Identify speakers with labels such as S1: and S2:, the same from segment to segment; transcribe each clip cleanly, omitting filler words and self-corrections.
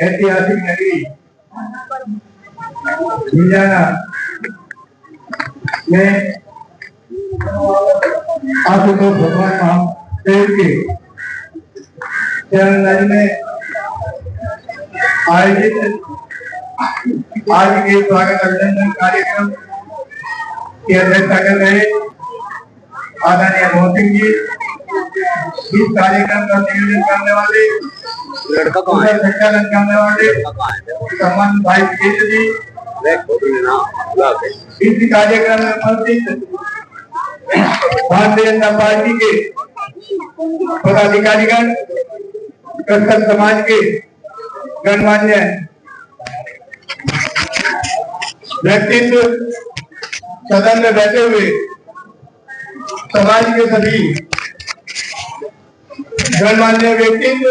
S1: ऐतिहासिक नगरी मिजाना में आशुतोष भगवान महादेव के चरण में आयोजित आज के स्वागत अभिनंदन कार्यक्रम की अध्यक्षता कर रहे आदरणीय मोहसिन जी, इस कार्यक्रम का नियोजन करने वाले संचालन करने वाले सम्मान भाई विजेंद्र जी, इस कार्यक्रम में उपस्थित भारतीय जनता पार्टी के पदाधिकारीगण, कृषक समाज के गणमान्य व्यक्तित्व, सदन में बैठे हुए समाज के सभी गणमान्य व्यक्तित्व,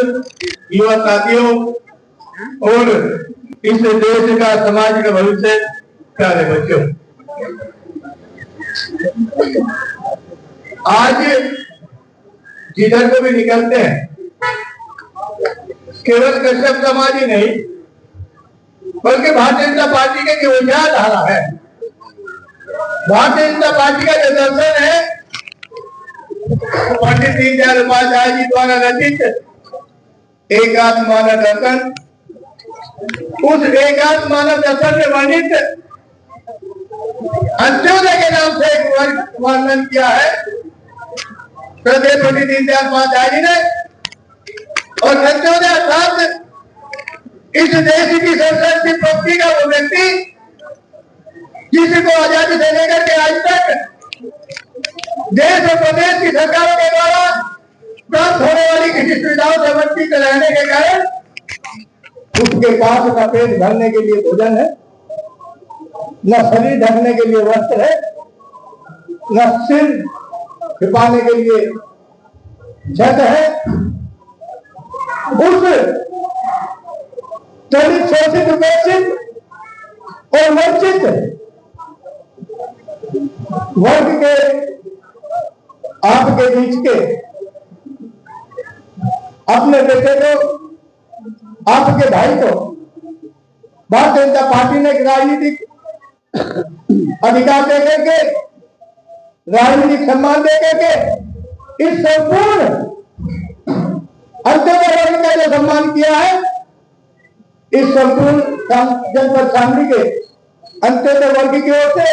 S1: युवा साथियों और इस देश का समाज का भविष्य प्यारे बच्चों, आज जिधर को भी निकलते हैं केवल कश्यप समाज ही नहीं बल्कि भारतीय जनता पार्टी के जो विचारधारा है, भारतीय जनता पार्टी का जो दर्शन है, पंडित दीनदयाल उपाध्याय जी द्वारा रचित एकात्म मानव दर्शन, उस एकात्म मानव दर्शन में वर्णित अंत्योदय के नाम से एक वर्णन किया है श्रद्धेय पंडित दीनदयाल उपाध्याय जी ने। और अंत्योदय अर्थात इस देश की संस्कृति प्रगति का वो व्यक्ति जिसको आजादी से लेकर के आज तक देश और प्रदेश की सरकारों के द्वारा प्राप्त होने वाली किसी सुविधाओं से वंचित रहने के कारण उसके पास न पेट भरने के लिए भोजन है, न शरीर ढकने के लिए वस्त्र है, न सिर छिपाने के लिए छत है। उस दलित, शोषित, उपेक्षित और वंचित वर्ग के आपके बीच के अपने बेटे को, आपके भाई को भारतीय जनता पार्टी ने राजनीतिक अधिकार दे करके, राजनीतिक सम्मान दे करके इस संपूर्ण अंत्योदय वर्ग का जो सम्मान किया है, इस संपूर्ण जनपद शामली के अंत्योदय वर्ग की ओर से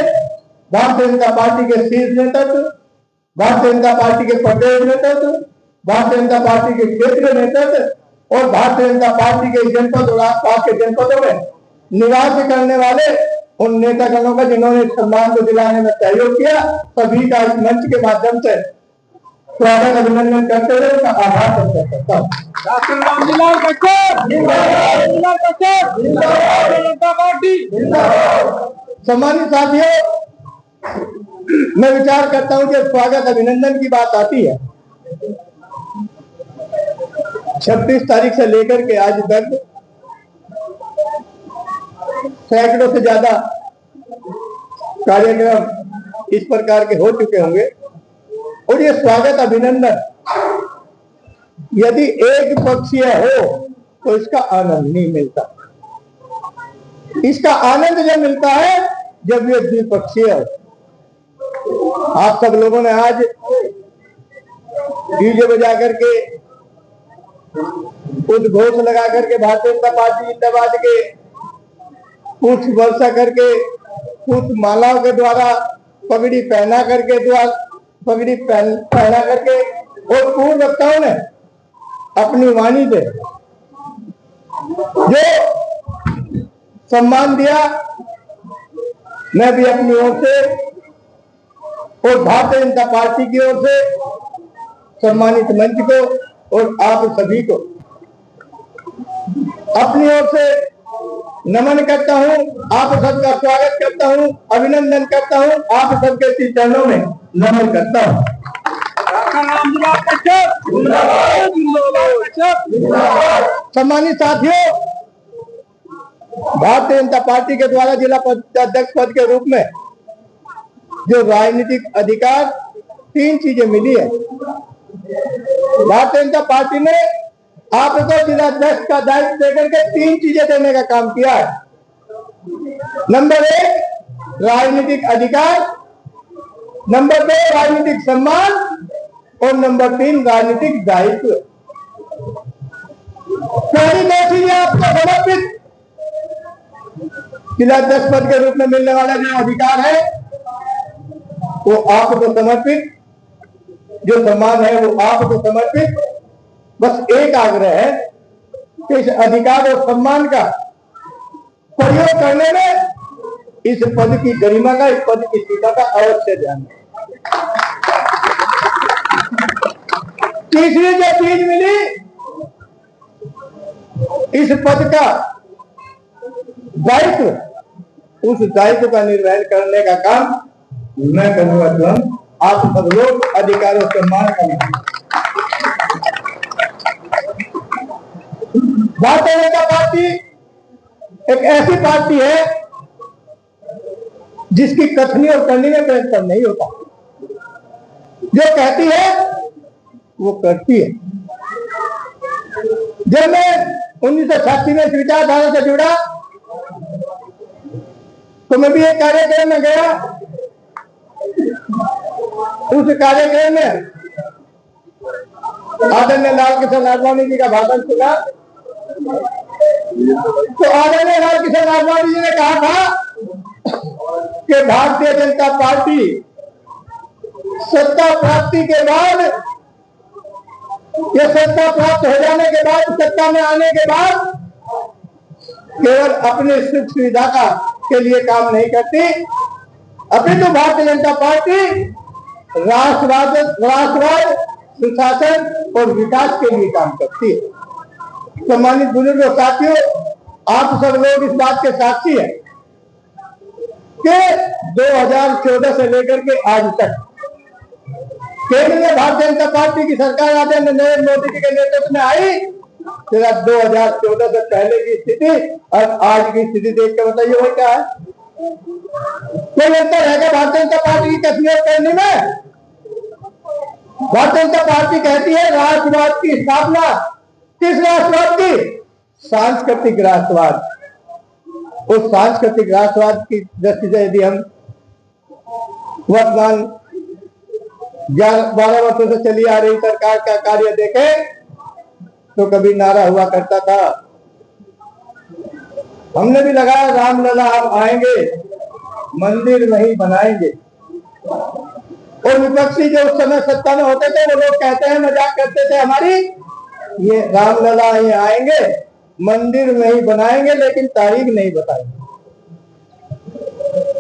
S1: भारतीय जनता पार्टी के शीर्ष नेतृत्व, भारतीय जनता पार्टी के प्रदेश नेतृत्व, भारतीय जनता पार्टी के क्षेत्रीय नेतृत्व और भारतीय जनता पार्टी के जनपद और आसपास के जनपदों में निवास करने वाले उन नेतागणों का जिन्होंने सम्मान को दिलाने में सहयोग किया, सभी का इस मंच के माध्यम से स्वागत अभिनंदन करते हुए उनका आभार व्यक्त करता हूँ। सम्मानित साथियों, मैं विचार करता हूँ कि स्वागत अभिनंदन की बात आती है 26 तारीख से लेकर के आज तक सैकड़ों से ज्यादा कार्यक्रम इस प्रकार के हो चुके होंगे और ये स्वागत अभिनंदन यदि एक पक्षीय हो तो इसका आनंद नहीं मिलता। इसका आनंद जब मिलता है जब ये द्विपक्षीय हो। आप सब लोगों ने आज डीजे बजा करके, उद्घोष लगा करके भारतीय जनता पार्टी जिंदाबाद के पुष्प वर्षा करके, पुष्प मालाओं के द्वारा, पगड़ी पहना करके और पूर्व वक्ताओं ने अपनी वाणी से जो सम्मान दिया, मैं भी अपनी ओर से और भारतीय जनता पार्टी की ओर से सम्मानित मंच को और आप सभी को अपनी ओर से नमन करता हूं, आप सबका स्वागत करता हूं, अभिनंदन करता हूं, आप सबके चरणों में नमन करता हूं। सम्मानित साथियों, भारतीय जनता पार्टी के द्वारा जिला अध्यक्ष पद के रूप में जो राजनीतिक अधिकार 3 चीजें मिली है। भारतीय जनता पार्टी ने आपको जिलाध्यक्ष का दायित्व देकर के 3 चीजें देने का काम किया है। नंबर 1 राजनीतिक अधिकार, नंबर 2 राजनीतिक सम्मान और नंबर 3 राजनीतिक दायित्व। पहली 2 चीजें आपको समर्पित जिलाध्यक्ष पद के रूप में मिलने वाला जो अधिकार है वो आपको समर्पित, जो सम्मान है वो आपको समर्पित। बस एक आग्रह है कि इस अधिकार और सम्मान का प्रयोग करने में इस पद की गरिमा का, इस पद की सीमा का अवश्य ध्यान दें। तीसरी जो चीज मिली, इस पद का दायित्व, उस दायित्व का निर्वहन करने का काम मैं करूंगा। स्वयं आप सब लोग अधिकार और सम्मान करेंगे। भारतीय जनता पार्टी एक ऐसी पार्टी है जिसकी कथनी और करनी में कोई अंतर नहीं होता। जो कहती है वो करती है। जब मैं 1986 में विचारधारा से जुड़ा तो मैं भी एक कार्यक्रम में गया। उस कार्यक्रम में आदरणीय लाल किशन आडवाणी जी का भाषण सुना तो आदरणीय लाल किशन आडवाणी जी ने कहा था कि भारतीय जनता पार्टी सत्ता प्राप्ति के बाद, ये सत्ता प्राप्त हो जाने के बाद, सत्ता में आने के बाद केवल अपने सुख सुविधा का के लिए काम नहीं करती, अभी तो भारतीय जनता पार्टी राष्ट्रवाद, सुशासन और विकास के लिए काम करती है। सम्मानित बुजुर्गों, साथियों, आप सब लोग इस बात के साक्षी हैं कि 2014 से लेकर के आज तक केंद्र में भारतीय जनता पार्टी की सरकार आदरणीय नरेंद्र मोदी जी के नेतृत्व में आई। 2014 से पहले की स्थिति और आज की स्थिति देख के बताइए वो क्या है? कोई अंतर है क्या भारतीय जनता पार्टी की कसरत करने में? भारतीय जनता पार्टी कहती है राष्ट्रवाद की स्थापना। किस राष्ट्रवाद की? सांस्कृतिक राष्ट्रवाद। उस सांस्कृतिक राष्ट्रवाद की दृष्टि से यदि हम वर्तमान 12 वर्षों से चली आ रही सरकार का कार्य देखें तो कभी नारा हुआ करता था, हमने भी लगाया रामलला आप आएंगे, मंदिर नहीं बनाएंगे। और विपक्षी जो उस समय सत्ता में होते थे वो लोग कहते हैं, मजाक करते थे हमारी, ये रामलला ये आएंगे, मंदिर नहीं बनाएंगे लेकिन तारीख नहीं बताएंगे।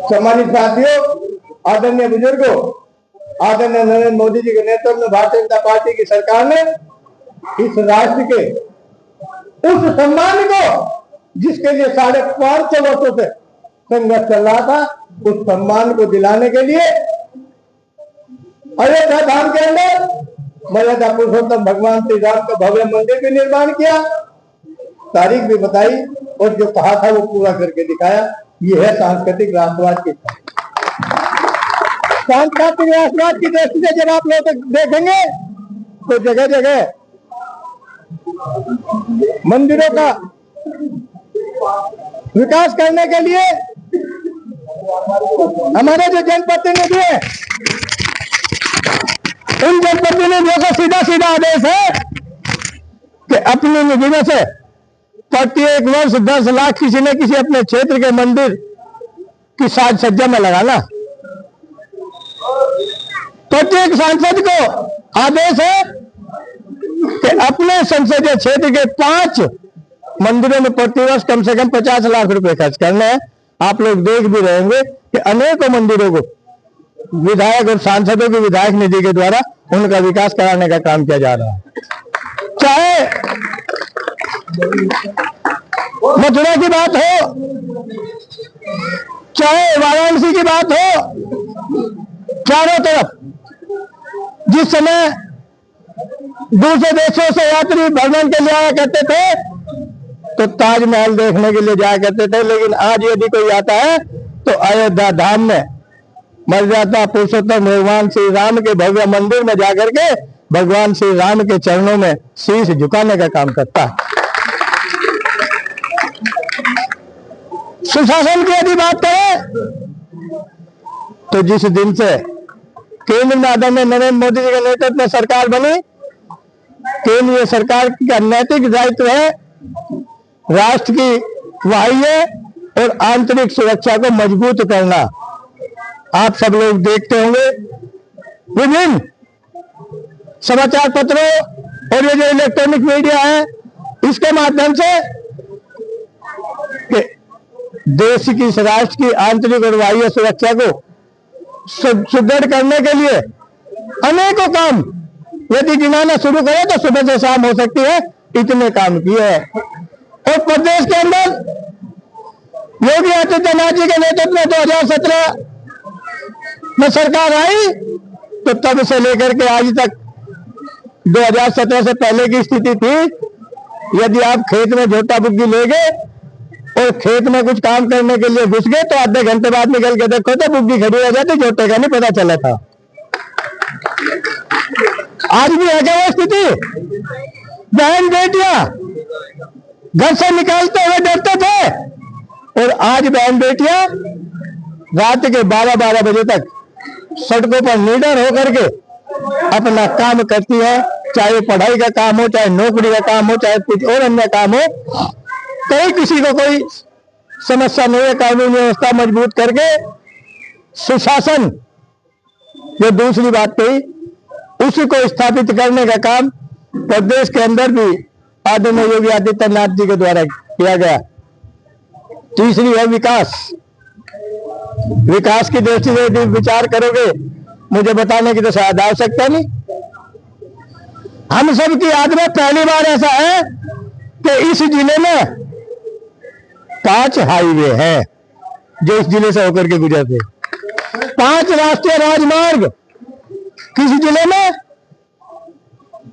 S1: सम्मानित साथियों, आदरणीय बुजुर्गों, आदरणीय नरेंद्र मोदी जी के नेतृत्व में भारतीय जनता पार्टी की सरकार ने इस राष्ट्र के उस सम्मान को, जिसके लिए 550 वर्षों से संघर्ष चल रहा था, उस सम्मान को दिलाने के लिए अयोध्या धाम के अंदर मर्यादा पुरुषोत्तम भगवान श्री राम का भव्य मंदिर भी निर्माण किया, तारीख भी बताई और जो कहा था वो पूरा करके दिखाया। ये है सांस्कृतिक राष्ट्रवाद की। सांस्कृतिक राष्ट्रवाद की दृष्टि से जब आप लोग देखेंगे तो जगह जगह मंदिरों का विकास करने के लिए हमारे जो जनप्रतिनिधि है, उन जनप्रतिनिधियों को सीधा सीधा आदेश है कि अपनी निधियों से प्रत्येक वर्ष 10 लाख किसी न किसी अपने क्षेत्र के मंदिर की साज सज्जा में लगाना। प्रत्येक सांसद को आदेश है कि अपने संसदीय क्षेत्र के 5 मंदिरों में प्रतिवर्ष कम से कम 50 लाख रुपए खर्च करना है। आप लोग देख भी रहेंगे कि अनेकों मंदिरों को विधायक और सांसदों की विधायक निधि के द्वारा उनका विकास कराने का काम किया जा रहा है। चाहे मथुरा की बात हो, चाहे वाराणसी की बात हो, चारों तरफ जिस समय दूसरे देशों से यात्री भ्रमण के लिए आया करते थे तो ताजमहल देखने के लिए जाया करते थे, लेकिन आज यदि कोई आता है तो अयोध्या धाम में मर्यादा पुरुषोत्तम भगवान श्री राम के भव्य मंदिर में जाकर के भगवान श्री राम के चरणों में शीश झुकाने का काम करता है। सुशासन की यदि बात करें तो जिस दिन से केंद्र में आदरणीय नरेंद्र मोदी जी के नेतृत्व में सरकार बनी, केंद्रीय सरकार का नैतिक दायित्व है राष्ट्र की बाह्य और आंतरिक सुरक्षा को मजबूत करना। आप सब लोग देखते होंगे विभिन्न समाचार पत्रों और ये जो इलेक्ट्रॉनिक मीडिया है, इसके माध्यम से देश की, राष्ट्र की आंतरिक और बाह्य सुरक्षा को सुदृढ़ करने के लिए अनेकों काम यदि गिनाना शुरू करें तो सुबह से शाम हो सकती है, इतने काम किए हैं। और प्रदेश के अंदर योगी आदित्यनाथ जी के नेतृत्व में 2017 में सरकार आई, तो तब से लेकर के आज तक 2017 से पहले की स्थिति थी, यदि आप खेत में झोटा बुग्गी ले गए और खेत में कुछ काम करने के लिए घुस गए तो आधे घंटे बाद निकल के देखो तो बुग्गी खड़ी हो जाती, झोटे का नहीं पता चला था। आज भी है क्या वो स्थिति? बहन बेटियां घर से निकालते हुए डरते थे, और आज बहन बेटियां रात के 12-12 बजे तक सड़कों पर निडर होकर के अपना काम करती है, चाहे पढ़ाई का काम हो, चाहे नौकरी का काम हो, चाहे कुछ और अन्य काम हो। कहीं किसी को कोई समस्या नहीं है। कानून व्यवस्था मजबूत करके सुशासन, जो दूसरी बात कही, उसी को स्थापित करने का काम प्रदेश के अंदर भी आदरणीय योगी आदित्यनाथ जी के द्वारा किया गया। तीसरी है विकास। विकास की दृष्टि से यदि विचार करोगे, मुझे बताने की तो शायद आवश्यकता नहीं। हम सब की याद में पहली बार ऐसा है कि इस जिले में 5 हाईवे हैं जो इस जिले से होकर के गुजरते, 5 राष्ट्रीय राजमार्ग किस जिले में।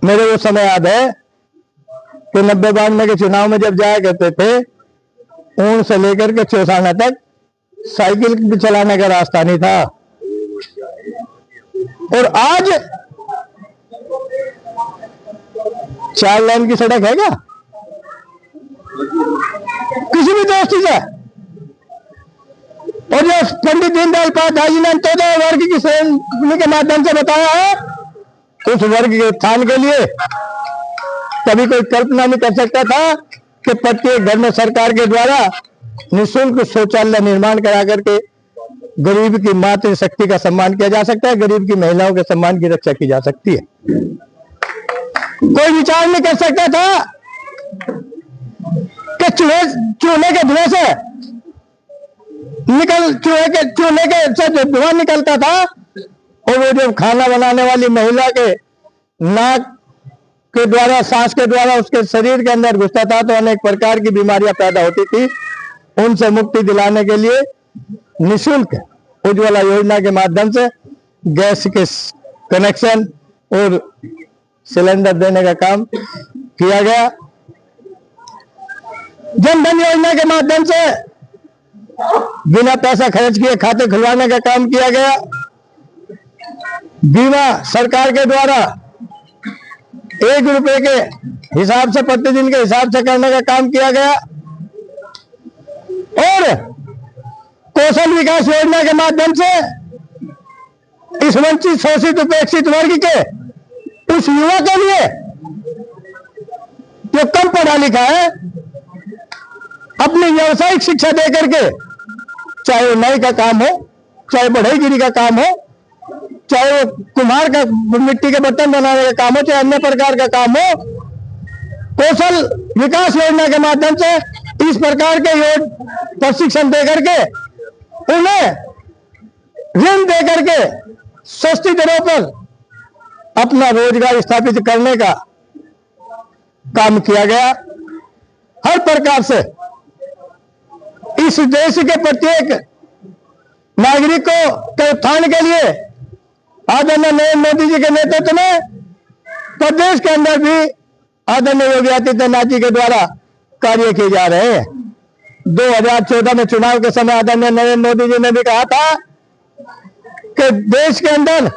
S1: मेरे वो समय याद है कि 90-92 के चुनाव में जब जाया करते थे, ऊन से लेकर के चौसाना तक साइकिल भी चलाने का रास्ता नहीं था, और आज 4 लेन की सड़क है क्या किसी भी दृष्टि से। और जो पंडित दीनदयाल उपाध्याय जी ने अंत्योदय वर्ग की श्रेणी के माध्यम से बताया है, उस वर्ग के उत्थान के लिए कभी कोई कल्पना नहीं कर सकता था कि प्रत्येक घर में सरकार के द्वारा निःशुल्क शौचालय निर्माण करा करके गरीब की मातृ शक्ति का सम्मान किया जा सकता है, गरीब की महिलाओं के सम्मान की रक्षा की जा सकती है। कोई विचार नहीं कर सकता था कि चूल्हे के धुएं से चूल्हे के से जो धुआं निकलता था, और वो जो खाना बनाने वाली महिला के नाक के द्वारा, सांस के द्वारा उसके शरीर के अंदर घुसता था, तो अनेक प्रकार की बीमारियां पैदा होती थी। उनसे मुक्ति दिलाने के लिए निःशुल्क उज्ज्वला योजना के माध्यम से गैस के कनेक्शन और सिलेंडर देने का काम किया गया। जन धन योजना के माध्यम से बिना पैसा खर्च किए खाते खुलवाने का काम किया गया। बीमा सरकार के द्वारा 1 रुपए के हिसाब से, प्रतिदिन के हिसाब से करने का काम किया गया। और कौशल विकास योजना के माध्यम से इस वंचित, शोषित, उपेक्षित वर्ग के उस युवा के लिए जो कम पढ़ा लिखा है, अपनी व्यावसायिक शिक्षा दे करके, चाहे वो नाई का काम हो, चाहे बढ़ईगिरी का काम हो, चाहे वो कुम्हार का मिट्टी के बर्तन बनाने का काम हो, चाहे अन्य प्रकार का काम हो, कौशल विकास योजना के माध्यम से इस प्रकार के प्रशिक्षण दे करके उन्हें ऋण दे करके सस्ती दरों पर अपना रोजगार स्थापित करने का काम किया गया। हर प्रकार से इस देश के प्रत्येक नागरिकों के उत्थान के लिए आदरणीय नरेंद्र मोदी जी के नेतृत्व में प्रदेश के अंदर भी आदरणीय योगी आदित्यनाथ जी के द्वारा कार्य किए जा रहे हैं। 2014 में चुनाव के समय आदरणीय नरेंद्र मोदी जी ने भी कहा था कि देश के अंदर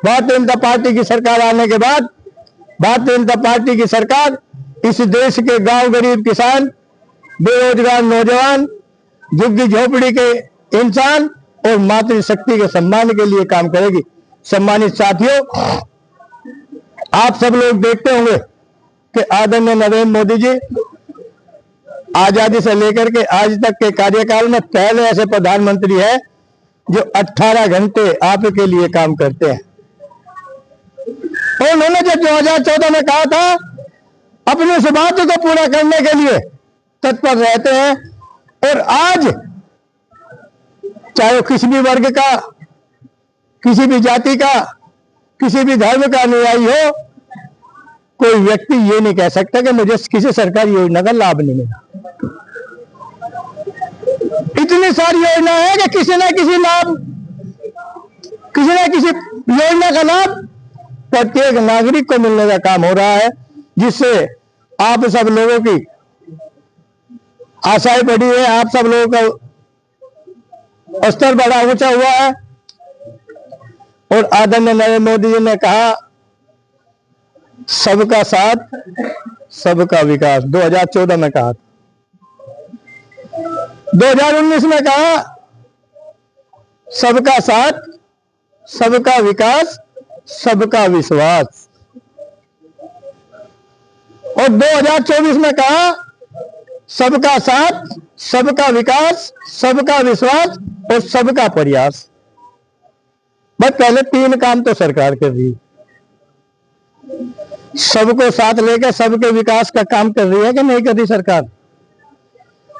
S1: भारतीय जनता पार्टी की सरकार आने के बाद भारतीय जनता पार्टी की सरकार इस देश के गांव गरीब किसान, बेरोजगार नौजवान, झुग्गी झोपड़ी के इंसान और मातृशक्ति के सम्मान के लिए काम करेगी। सम्मानित साथियों, आप सब लोग देखते होंगे कि आदरणीय नरेंद्र मोदी जी आजादी से लेकर के आज तक के कार्यकाल में पहले ऐसे प्रधानमंत्री है जो 18 घंटे आपके लिए काम करते हैं। और उन्होंने जब 2014 में कहा था अपनी उस बात को पूरा करने के लिए तत्पर रहते हैं, और आज चाहे वो किसी भी वर्ग का, किसी भी जाति का, किसी भी धर्म का अनुयायी हो, कोई व्यक्ति ये नहीं कह सकता कि मुझे किसी सरकारी योजना का लाभ नहीं मिला। इतनी सारी योजना है कि किसी न किसी योजना का लाभ प्रत्येक नागरिक को मिलने का काम हो रहा है, जिससे आप सब लोगों की आशाएं बढ़ी है, आप सब लोगों का स्तर बड़ा ऊंचा हुआ है। और आदरणीय नरेंद्र मोदी जी ने कहा सबका साथ सबका विकास, 2014 में कहा था। 2019 में कहा सबका साथ सबका विकास सबका विश्वास, और 2024 में कहा सबका साथ सबका विकास सबका विश्वास और सबका प्रयास। बस पहले 3 काम तो सरकार कर रही है। सबको साथ लेकर सबके विकास का काम कर रही है कि नहीं कर रही सरकार?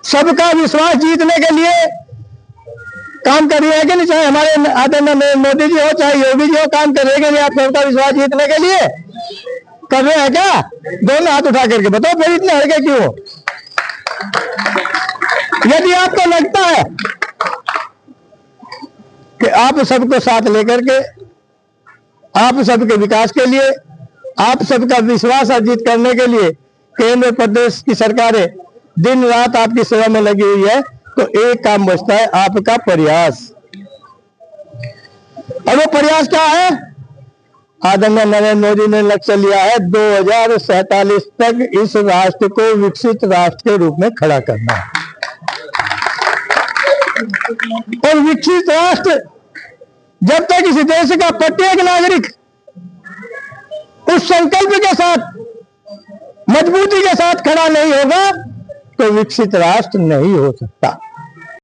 S1: सबका विश्वास जीतने के लिए काम कर रही है कि नहीं? चाहे हमारे आदरणीय मोदी जी हो, चाहे योगी जी हो, काम कर रहे हैं कि नहीं आप सबका विश्वास जीतने के लिए? कर रहे हैं क्या? दोनों हाथ उठा करके बताओ, फिर इतने हड़के क्यों हो? यदि आपको लगता है कि आप सबको साथ लेकर के आप सबके विकास के लिए, आप सबका विश्वास अर्जित करने के लिए केंद्र प्रदेश की सरकारें दिन रात आपकी सेवा में लगी हुई है, तो एक काम बचता है, आपका प्रयास। और वो प्रयास क्या है? आदरणीय नरेंद्र मोदी ने लक्ष्य लिया है 2047 तक इस राष्ट्र को विकसित राष्ट्र के रूप में खड़ा करना है। और विकसित राष्ट्र जब तक इस देश का प्रत्येक नागरिक उस संकल्प के साथ मजबूती के साथ खड़ा नहीं होगा तो विकसित राष्ट्र नहीं हो सकता।